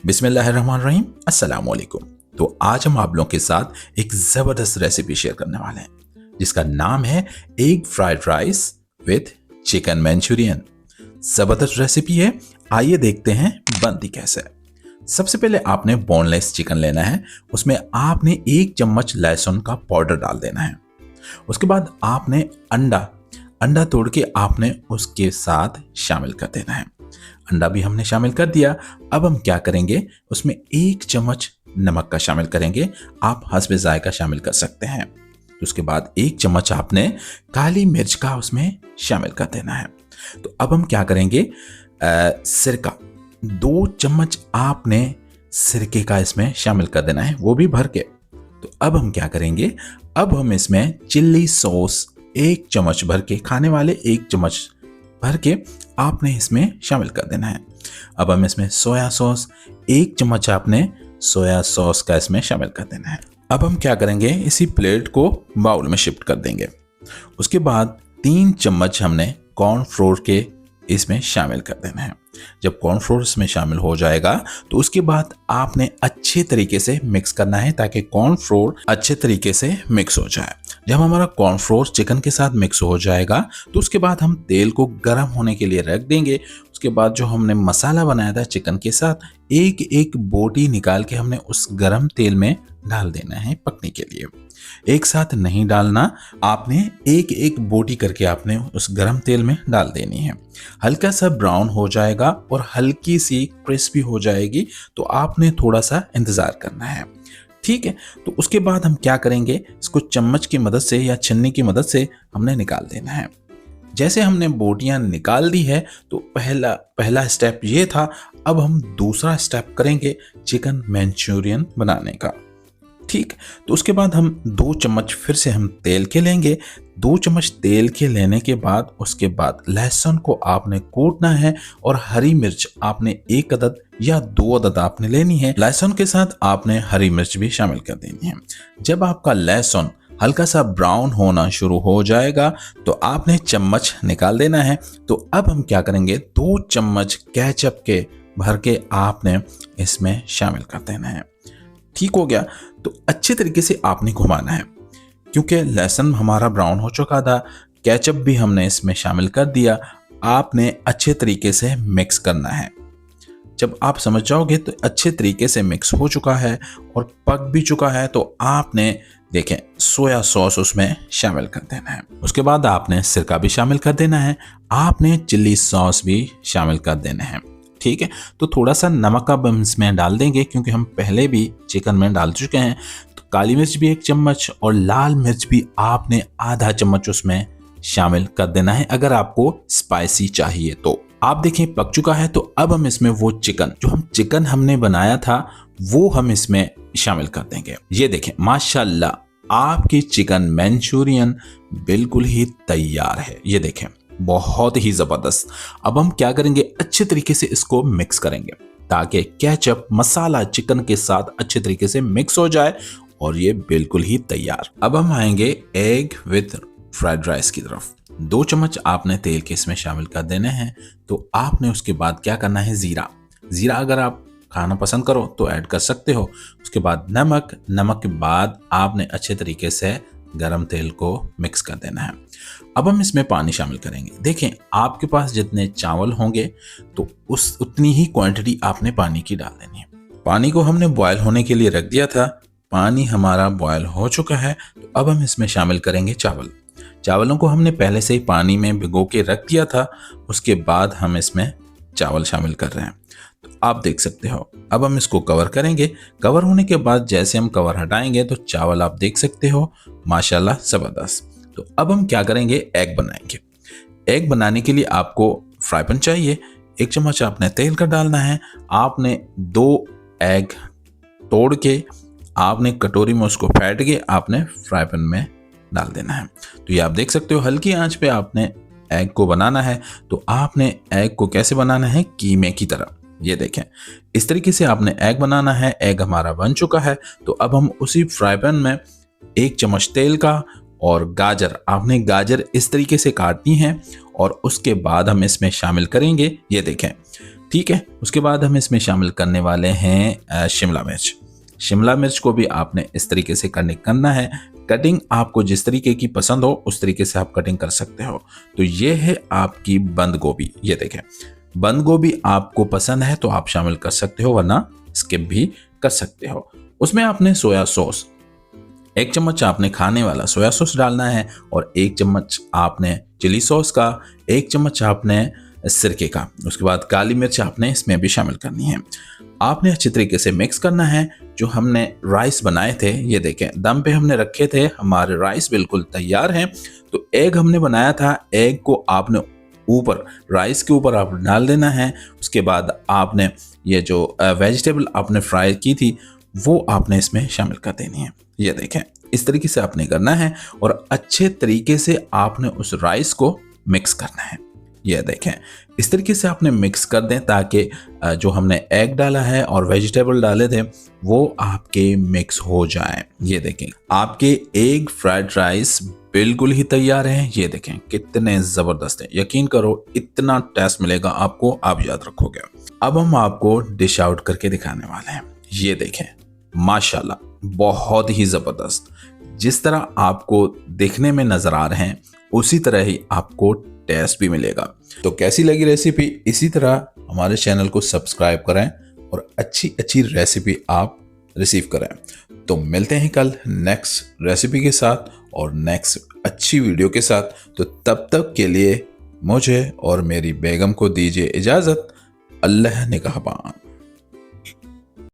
बिस्मिल्लाहिर्रहमानिर्रहीम, अस्सलाम वालेकुम। तो आज हम आप लोगों के साथ एक ज़बरदस्त रेसिपी शेयर करने वाले हैं जिसका नाम है egg fried rice with chicken Manchurian. ज़बरदस्त रेसिपी है, आइए देखते हैं बनती कैसे है। सबसे पहले आपने बोनलेस चिकन लेना है, उसमें आपने 1 चम्मच लहसुन का पाउडर डाल देना है। उसके बाद आपने अंडा तोड़ के आपने उसके साथ शामिल कर देना है। अंडा भी हमने शामिल कर दिया। अब हम क्या करेंगे, उसमें 1 चम्मच नमक का शामिल करेंगे, आप हस्बे जायका शामिल कर सकते हैं। उसके बाद 1 चम्मच आपने काली मिर्च का उसमें शामिल कर देना है। तो अब हम क्या करेंगे, सिरका 2 चम्मच आपने सिरके का इसमें शामिल कर देना है, वो भी भर के। तो अब हम क्या करेंगे, अब हम इसमें चिल्ली सॉस 1 चम्मच भर के, खाने वाले 1 चम्मच भर के आपने इसमें शामिल कर देना है। अब हम इसमें सोया सॉस 1 चम्मच आपने सोया सॉस का इसमें शामिल कर देना है। अब हम क्या करेंगे, इसी प्लेट को बाउल में शिफ्ट कर देंगे। उसके बाद 3 चम्मच हमने कॉर्नफ्लोर के इसमें शामिल कर देना है। जब कॉर्नफ्लोर इसमें शामिल हो जाएगा तो उसके बाद आपने अच्छे तरीके से मिक्स करना है ताकि कॉर्नफ्लोर अच्छे तरीके से मिक्स हो जाए। जब हमारा कॉर्नफ्लोर चिकन के साथ मिक्स हो जाएगा तो उसके बाद हम तेल को गर्म होने के लिए रख देंगे। उसके बाद जो हमने मसाला बनाया था चिकन के साथ, एक एक बोटी निकाल के हमने उस गर्म तेल में डाल देना है पकने के लिए। एक साथ नहीं डालना, आपने एक एक बोटी करके आपने उस गरम तेल में डाल देनी है। हल्का सा ब्राउन हो जाएगा और हल्की सी क्रिस्पी हो जाएगी तो आपने थोड़ा सा इंतजार करना है, ठीक है। तो उसके बाद हम क्या करेंगे, इसको चम्मच की मदद से या छन्नी की मदद से हमने निकाल देना है। जैसे हमने बोटियां निकाल दी है तो पहला स्टेप ये था। अब हम दूसरा स्टेप करेंगे चिकन मंचूरियन बनाने का, ठीक। तो उसके बाद हम 2 चम्मच फिर से हम तेल के लेंगे। 2 चम्मच तेल के लेने के बाद उसके बाद लहसुन को आपने कूटना है और हरी मिर्च आपने 1 अदद या 2 अदद आपने लेनी है। लहसुन के साथ आपने हरी मिर्च भी शामिल कर देनी है। जब आपका लहसुन हल्का सा ब्राउन होना शुरू हो जाएगा तो आपने चम्मच निकाल देना है। तो अब हम क्या करेंगे, 2 चम्मच केचप के भर के आपने इसमें शामिल कर देना है। ठीक हो गया। तो अच्छे तरीके से आपने घुमाना है क्योंकि लहसुन हमारा ब्राउन हो चुका था, केचप भी हमने इसमें शामिल कर दिया। आपने अच्छे तरीके से मिक्स करना है। जब आप समझ जाओगे तो अच्छे तरीके से मिक्स हो चुका है और पक भी चुका है तो आपने देखें सोया सॉस उसमें शामिल कर देना है। उसके बाद आपने सिरका भी शामिल कर देना है, आपने चिल्ली सॉस भी शामिल कर देना है, ठीक है। तो थोड़ा सा नमक अब हम इसमें डाल देंगे क्योंकि हम पहले भी चिकन में डाल चुके हैं। तो काली मिर्च भी 1 चम्मच और लाल मिर्च भी आपने आधा चम्मच उसमें शामिल कर देना है अगर आपको स्पाइसी चाहिए तो। आप देखें पक चुका है। तो अब हम इसमें वो चिकन हमने बनाया था वो हम इसमें शामिल कर देंगे। ये देखें माशाल्लाह आपकी चिकन मंचूरियन बिल्कुल ही तैयार है। ये देखें बहुत ही जबरदस्त। अब हम क्या करेंगे, अच्छे तरीके से इसको मिक्स करेंगे ताकि केचप मसाला चिकन के साथ अच्छे तरीके से मिक्स हो जाए और ये बिल्कुल ही तैयार। अब हम आएंगे एग विद फ्राइड राइस की तरफ। 2 चम्मच आपने तेल के इसमें शामिल कर देने हैं। तो आपने उसके बाद क्या करना है, जीरा अगर आप खाना पसंद करो तो ऐड कर सकते हो। उसके बाद नमक के बाद आपने अच्छे तरीके से गरम तेल को मिक्स कर देना है। अब हम इसमें पानी शामिल करेंगे। देखें आपके पास जितने चावल होंगे तो उतनी ही क्वांटिटी आपने पानी की डाल देनी है। पानी को हमने बॉयल होने के लिए रख दिया था, पानी हमारा बॉयल हो चुका है। तो अब हम इसमें शामिल करेंगे चावलों को हमने पहले से ही पानी में भिगो के रख दिया था। उसके बाद हम इसमें चावल शामिल कर रहे हैं। तो आप देख सकते हो। अब हम इसको कवर करेंगे। कवर होने के बाद जैसे हम कवर हटाएंगे तो चावल आप देख सकते हो माशाल्लाह जबरदस्त। तो अब हम क्या करेंगे, एग बनाएंगे। एग बनाने के लिए आपको फ्राई पैन चाहिए। 1 चम्मच आपने तेल का डालना है। आपने 2 एग तोड़ के आपने कटोरी में उसको फेंट के आपने फ्राई पैन में डाल देना है। तो ये आप देख सकते हो हल्की आंच पे आपने एग को बनाना है। तो आपने एग को कैसे बनाना है, कीमे की तरह। ये देखें इस तरीके से आपने एग बनाना है। एग हमारा बन चुका है। तो अब हम उसी फ्राई पैन में 1 चम्मच तेल का और आपने गाजर इस तरीके से काटनी है और उसके बाद हम इसमें शामिल करेंगे। ये देखें ठीक है। उसके बाद हम इसमें शामिल करने वाले हैं शिमला मिर्च। शिमला मिर्च को भी आपने इस तरीके से करना है। कटिंग आपको जिस तरीके की पसंद हो उस तरीके से आप कटिंग कर सकते हो। तो ये है आपकी बंद गोभी। ये देखें, बंद गोभी आपको पसंद है तो आप शामिल कर सकते हो, वरना स्किप भी कर सकते हो। उसमें आपने सोया सॉस, 1 चम्मच आपने खाने वाला सोया सॉस डालना है और 1 चम्मच आपने चिली सॉस का, 1 चम्मच आपने सिरके का। उसके बाद काली मिर्च आपने इसमें भी शामिल करनी है। आपने अच्छी तरीके से मिक्स करना है। जो हमने राइस बनाए थे, ये देखें दम पे हमने रखे थे, हमारे राइस बिल्कुल तैयार हैं। तो एग हमने बनाया था, एग को आपने ऊपर राइस के ऊपर आप डाल देना है। उसके बाद आपने ये जो वेजिटेबल आपने फ्राई की थी वो आपने इसमें शामिल कर देनी है। ये देखें इस तरीके से आपने करना है और अच्छे तरीके से आपने उस राइस को मिक्स करना है। ये देखें इस तरीके से आपने मिक्स कर दें ताकि जो हमने एग डाला है और वेजिटेबल डाले थे वो आपके मिक्स हो जाए। ये देखें आपके एग फ्राइड राइस बिल्कुल ही तैयार हैं। ये देखें कितने ज़बरदस्त हैं, यकीन करो इतना टेस्ट मिलेगा आपको, आप याद रखोगे। अब हम आपको डिश आउट करके दिखाने वाले हैं। ये देखें माशाल्लाह बहुत ही ज़बरदस्त, जिस तरह आपको देखने में नज़र आ रहे हैं उसी तरह ही आपको टेस्ट भी मिलेगा। तो कैसी लगी रेसिपी, इसी तरह हमारे चैनल को सब्सक्राइब करें और अच्छी अच्छी रेसिपी आप रिसीव करें। तो मिलते हैं कल नेक्स्ट रेसिपी के साथ और नेक्स्ट अच्छी वीडियो के साथ। तो तब तक के लिए मुझे और मेरी बेगम को दीजिए इजाज़त। अल्लाह निगहबान।